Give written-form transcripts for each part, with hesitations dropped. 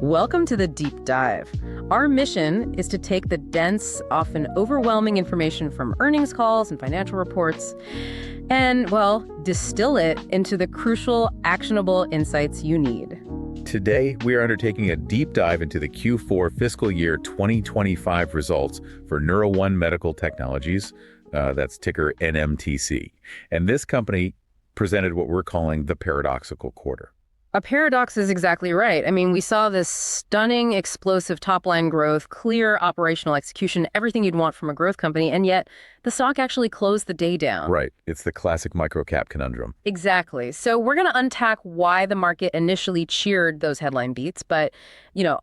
Welcome to the Deep Dive. Our mission is to take the dense, often overwhelming information from earnings calls and financial reports and, well, distill it into the crucial, actionable insights you need. Today, we are undertaking a deep dive into the Q4 fiscal year 2025 results for NeuroOne Medical Technologies, that's ticker NMTC. And this company presented what we're calling the paradoxical quarter. A paradox is exactly right. I mean, we saw this stunning, explosive top-line growth, clear operational execution, everything you'd want from a growth company, and yet the stock actually closed the day down. Right. It's the classic microcap conundrum. Exactly. So we're going to unpack why the market initially cheered those headline beats, but,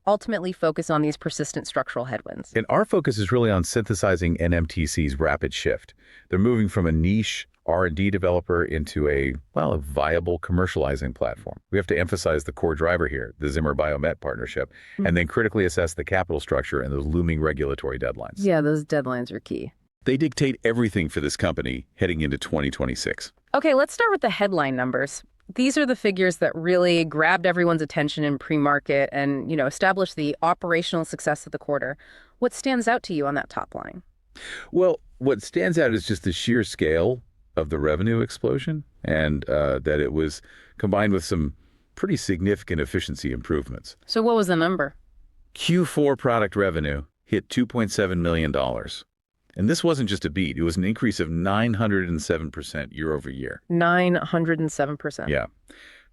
ultimately focus on these persistent structural headwinds. And our focus is really on synthesizing NMTC's rapid shift. They're moving from a niche R&D developer into a viable commercializing platform. We have to emphasize the core driver here, the Zimmer Biomet partnership, and then critically assess the capital structure and those looming regulatory deadlines. Yeah, those deadlines are key. They dictate everything for this company heading into 2026. Okay, let's start with the headline numbers. These are the figures that really grabbed everyone's attention in pre-market and, established the operational success of the quarter. What stands out to you on that top line? Well, what stands out is just the sheer scale of the revenue explosion, and that it was combined with some pretty significant efficiency improvements. So what was the number? Q4 product revenue hit $2.7 million. And this wasn't just a beat. It was an increase of 907% year over year. 907%. Yeah.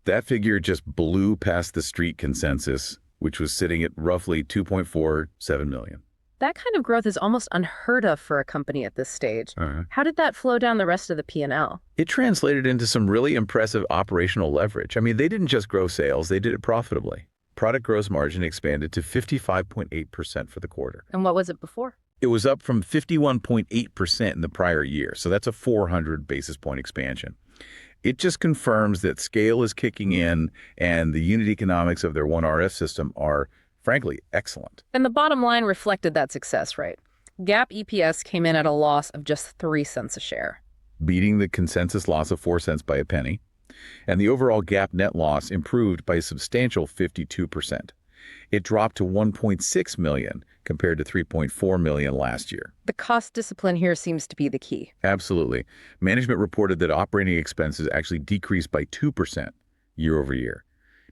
That figure just blew past the street consensus, which was sitting at roughly 2.47 million. That kind of growth is almost unheard of for a company at this stage. How did that flow down the rest of the P&L? It translated into some really impressive operational leverage. I mean, they didn't just grow sales, they did it profitably. Product gross margin expanded to 55.8% for the quarter. And what was it before? It was up from 51.8% in the prior year, so that's a 400 basis point expansion. It just confirms that scale is kicking in and the unit economics of their OneRF system are frankly excellent. And the bottom line reflected that success, right? GAAP EPS came in at a loss of just 3 cents a share, beating the consensus loss of 4 cents by a penny. And the overall GAAP net loss improved by a substantial 52%. It dropped to $1.6 million compared to $3.4 million last year. The cost discipline here seems to be the key. Absolutely. Management reported that operating expenses actually decreased by 2% year over year,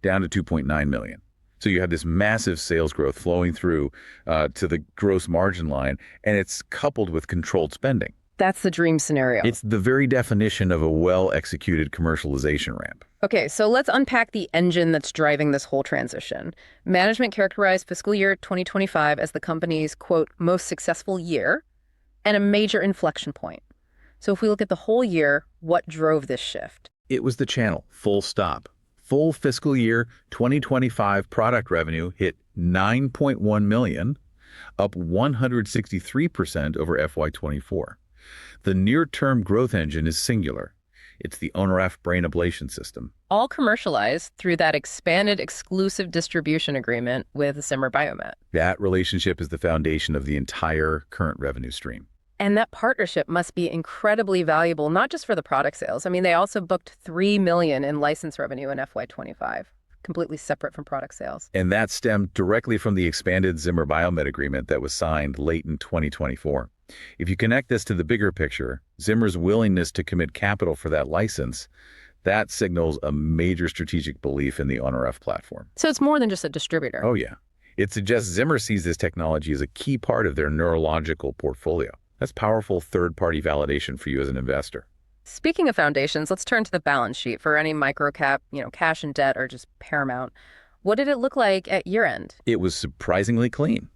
down to $2.9 million. So you have this massive sales growth flowing through to the gross margin line, and it's coupled with controlled spending. That's the dream scenario. It's the very definition of a well-executed commercialization ramp. Okay, so let's unpack the engine that's driving this whole transition. Management characterized fiscal year 2025 as the company's, quote, most successful year and a major inflection point. So if we look at the whole year, what drove this shift? It was the channel, full stop. Full fiscal year 2025 product revenue hit $9.1 million, up 163% over FY24. The near-term growth engine is singular. It's the OneRF brain ablation system. All commercialized through that expanded exclusive distribution agreement with Zimmer Biomet. That relationship is the foundation of the entire current revenue stream. And that partnership must be incredibly valuable, not just for the product sales. I mean, they also booked $3 million in license revenue in FY25, completely separate from product sales. And that stemmed directly from the expanded Zimmer Biomet agreement that was signed late in 2024. If you connect this to the bigger picture, Zimmer's willingness to commit capital for that license, that signals a major strategic belief in the OneRF platform. So it's more than just a distributor. Oh, yeah. It suggests Zimmer sees this technology as a key part of their neurological portfolio. That's powerful third-party validation for you as an investor. Speaking of foundations, let's turn to the balance sheet. For any microcap, cash and debt are just paramount. What did it look like at year-end? It was surprisingly clean.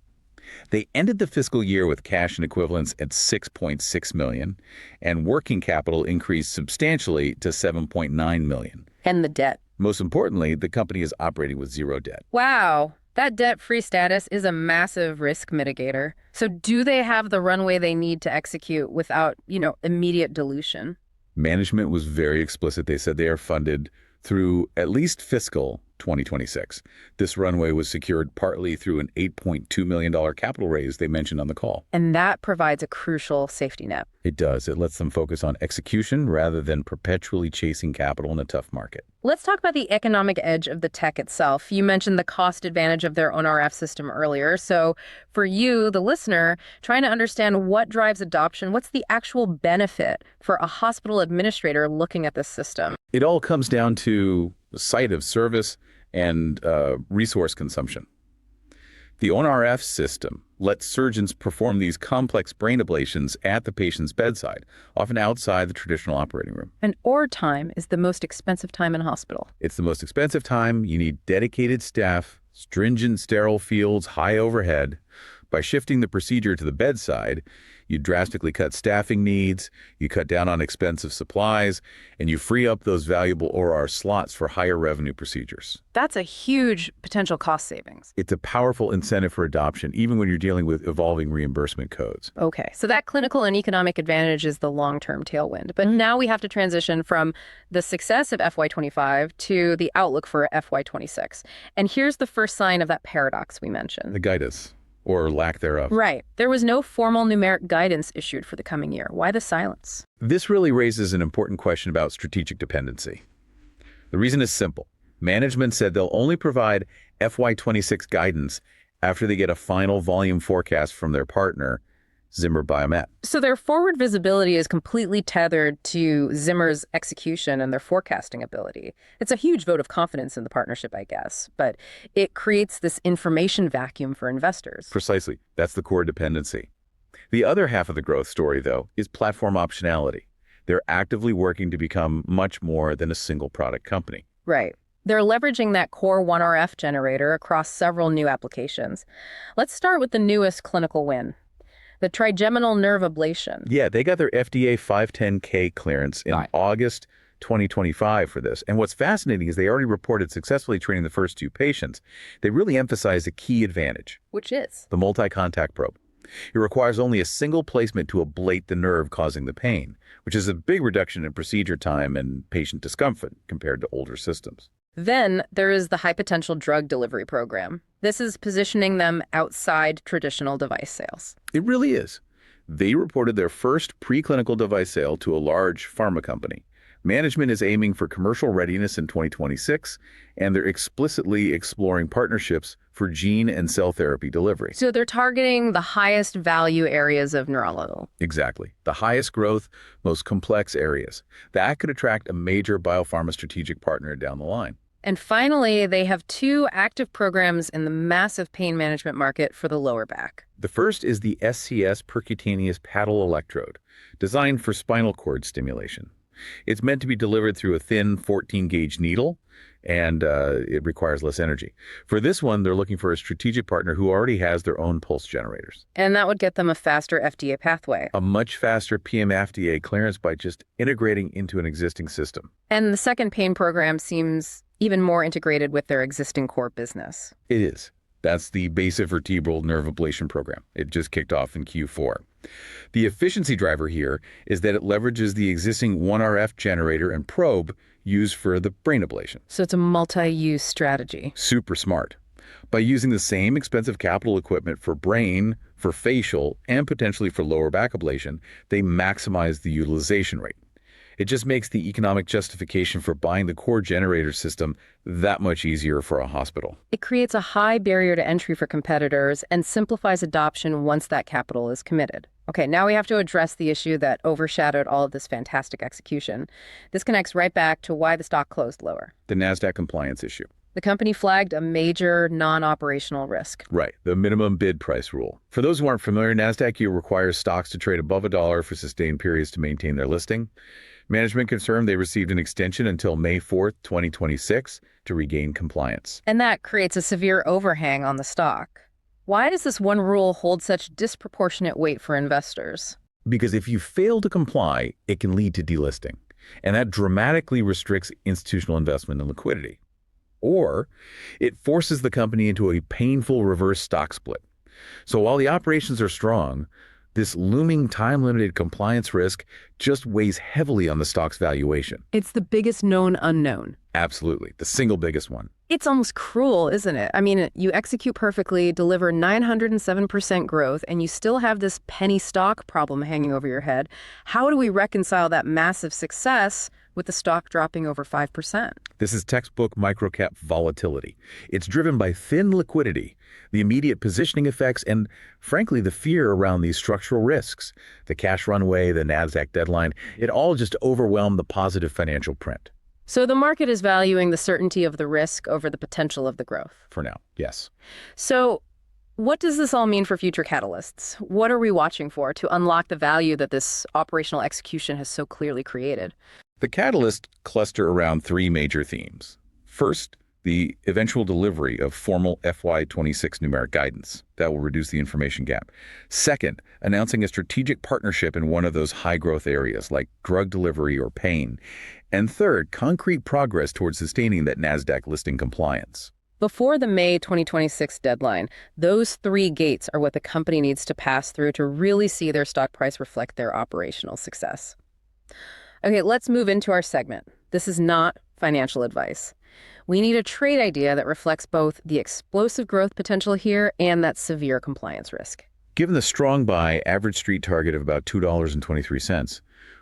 They ended the fiscal year with cash and equivalents at $6.6 million, and working capital increased substantially to $7.9 million. And the debt? Most importantly, the company is operating with zero debt. Wow. That debt-free status is a massive risk mitigator. So do they have the runway they need to execute without, immediate dilution? Management was very explicit. They said they are funded through at least fiscal 2026. This runway was secured partly through an $8.2 million capital raise they mentioned on the call. And that provides a crucial safety net. It does. It lets them focus on execution rather than perpetually chasing capital in a tough market. Let's talk about the economic edge of the tech itself. You mentioned the cost advantage of their own RF system earlier. So for you, the listener, trying to understand what drives adoption, what's the actual benefit for a hospital administrator looking at this system? It all comes down to the site of service and resource consumption. The ONRF system lets surgeons perform these complex brain ablations at the patient's bedside, often outside the traditional operating room. And OR time is the most expensive time in hospital. It's the most expensive time. You need dedicated staff, stringent sterile fields, high overhead. By shifting the procedure to the bedside, you drastically cut staffing needs, you cut down on expensive supplies, and you free up those valuable OR slots for higher revenue procedures. That's a huge potential cost savings. It's a powerful incentive for adoption, even when you're dealing with evolving reimbursement codes. Okay, so that clinical and economic advantage is the long-term tailwind. But now we have to transition from the success of FY25 to the outlook for FY26. And here's the first sign of that paradox we mentioned. The guidance, or lack thereof. Right. There was no formal numeric guidance issued for the coming year. Why the silence? This really raises an important question about strategic dependency. The reason is simple. Management said they'll only provide FY26 guidance after they get a final volume forecast from their partner, Zimmer Biomet. So their forward visibility is completely tethered to Zimmer's execution and their forecasting ability. It's a huge vote of confidence in the partnership, I guess, but it creates this information vacuum for investors. Precisely. That's the core dependency. The other half of the growth story, though, is platform optionality. They're actively working to become much more than a single product company. Right. They're leveraging that core 1RF generator across several new applications. Let's start with the newest clinical win. The trigeminal nerve ablation. Yeah, they got their FDA 510K clearance in August 2025 for this. And what's fascinating is they already reported successfully treating the first 2 patients. They really emphasize a key advantage. Which is? The multi-contact probe. It requires only a single placement to ablate the nerve causing the pain, which is a big reduction in procedure time and patient discomfort compared to older systems. Then there is the high potential drug delivery program. This is positioning them outside traditional device sales. It really is. They reported their first preclinical device sale to a large pharma company. Management is aiming for commercial readiness in 2026, and they're explicitly exploring partnerships for gene and cell therapy delivery. So they're targeting the highest value areas of neurology. Exactly. The highest growth, most complex areas. That could attract a major biopharma strategic partner down the line. And finally, they have 2 active programs in the massive pain management market for the lower back. The first is the SCS percutaneous paddle electrode, designed for spinal cord stimulation. It's meant to be delivered through a thin 14-gauge needle, and it requires less energy. For this one, they're looking for a strategic partner who already has their own pulse generators. And that would get them a faster FDA pathway. A much faster PMFDA clearance by just integrating into an existing system. And the second pain program seems even more integrated with their existing core business. It is. That's the basivertebral nerve ablation program. It just kicked off in Q4. The efficiency driver here is that it leverages the existing 1RF generator and probe used for the brain ablation. So it's a multi-use strategy. Super smart. By using the same expensive capital equipment for brain, for facial, and potentially for lower back ablation, they maximize the utilization rate. It just makes the economic justification for buying the core generator system that much easier for a hospital. It creates a high barrier to entry for competitors and simplifies adoption once that capital is committed. Okay, now we have to address the issue that overshadowed all of this fantastic execution. This connects right back to why the stock closed lower. The Nasdaq compliance issue. The company flagged a major non-operational risk. Right, the minimum bid price rule. For those who aren't familiar, Nasdaq requires stocks to trade above $1 for sustained periods to maintain their listing. Management confirmed they received an extension until May 4th, 2026 to regain compliance. And that creates a severe overhang on the stock. Why does this one rule hold such disproportionate weight for investors? Because if you fail to comply, it can lead to delisting. And that dramatically restricts institutional investment and liquidity. Or it forces the company into a painful reverse stock split. So while the operations are strong, this looming time-limited compliance risk just weighs heavily on the stock's valuation. It's the biggest known unknown. Absolutely. The single biggest one. It's almost cruel, isn't it? I mean, you execute perfectly, deliver 907% growth, and you still have this penny stock problem hanging over your head. How do we reconcile that massive success with the stock dropping over 5%. This is textbook microcap volatility. It's driven by thin liquidity, the immediate positioning effects, and frankly, the fear around these structural risks. The cash runway, the Nasdaq deadline, it all just overwhelmed the positive financial print. So the market is valuing the certainty of the risk over the potential of the growth. For now, yes. So what does this all mean for future catalysts? What are we watching for to unlock the value that this operational execution has so clearly created? The catalysts cluster around three major themes. First, the eventual delivery of formal FY26 numeric guidance. That will reduce the information gap. Second, announcing a strategic partnership in one of those high-growth areas like drug delivery or pain. And third, concrete progress towards sustaining that Nasdaq listing compliance. Before the May 2026 deadline, those three gates are what the company needs to pass through to really see their stock price reflect their operational success. Okay, let's move into our segment. This is not financial advice. We need a trade idea that reflects both the explosive growth potential here and that severe compliance risk. Given the strong buy average street target of about $2.23,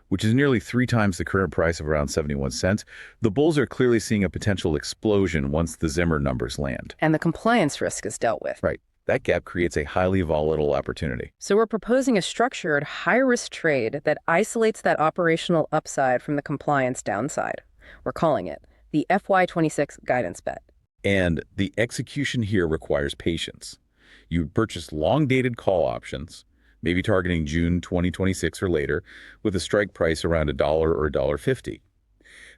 which is nearly 3 times the current price of around 71 cents, the bulls are clearly seeing a potential explosion once the Zimmer numbers land. And the compliance risk is dealt with. Right. That gap creates a highly volatile opportunity. So we're proposing a structured, high-risk trade that isolates that operational upside from the compliance downside. We're calling it the FY26 guidance bet. And the execution here requires patience. You purchase long-dated call options, maybe targeting June 2026 or later, with a strike price around $1 or $1.50.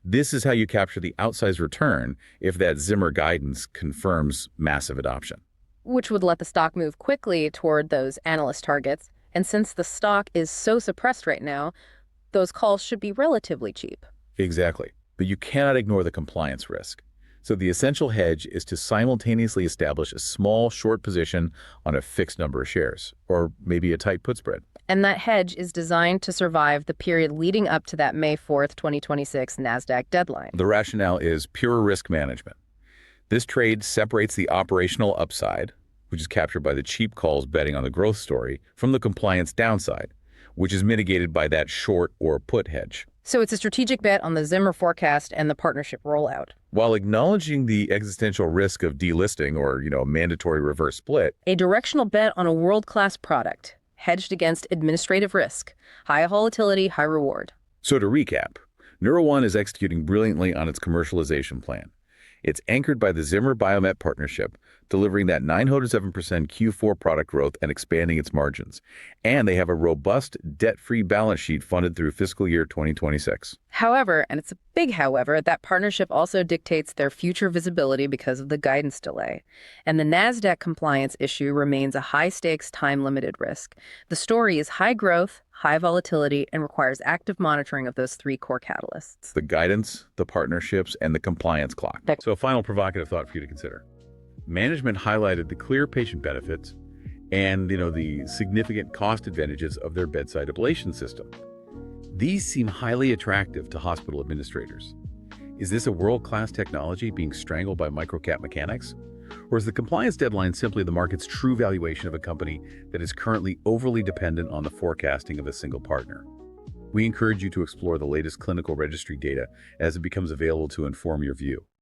This is how you capture the outsized return if that Zimmer guidance confirms massive adoption. Which would let the stock move quickly toward those analyst targets. And since the stock is so suppressed right now, those calls should be relatively cheap. Exactly. But you cannot ignore the compliance risk. So the essential hedge is to simultaneously establish a small short position on a fixed number of shares, or maybe a tight put spread. And that hedge is designed to survive the period leading up to that May 4th, 2026 Nasdaq deadline. The rationale is pure risk management. This trade separates the operational upside, which is captured by the cheap calls betting on the growth story, from the compliance downside, which is mitigated by that short or put hedge. So it's a strategic bet on the Zimmer forecast and the partnership rollout. While acknowledging the existential risk of delisting or, mandatory reverse split, A directional bet on a world-class product, hedged against administrative risk, high volatility, high reward. So to recap, NeuroOne is executing brilliantly on its commercialization plan. It's anchored by the Zimmer Biomet partnership, delivering that 907% Q4 product growth and expanding its margins. And they have a robust, debt-free balance sheet funded through fiscal year 2026. However, and it's a big however, that partnership also dictates their future visibility because of the guidance delay. And the Nasdaq compliance issue remains a high-stakes, time-limited risk. The story is high growth, high volatility, and requires active monitoring of those three core catalysts. The guidance, the partnerships, and the compliance clock. So a final provocative thought for you to consider. Management highlighted the clear patient benefits and, the significant cost advantages of their bedside ablation system. These seem highly attractive to hospital administrators. Is this a world-class technology being strangled by microcap mechanics? Or is the compliance deadline simply the market's true valuation of a company that is currently overly dependent on the forecasting of a single partner? We encourage you to explore the latest clinical registry data as it becomes available to inform your view.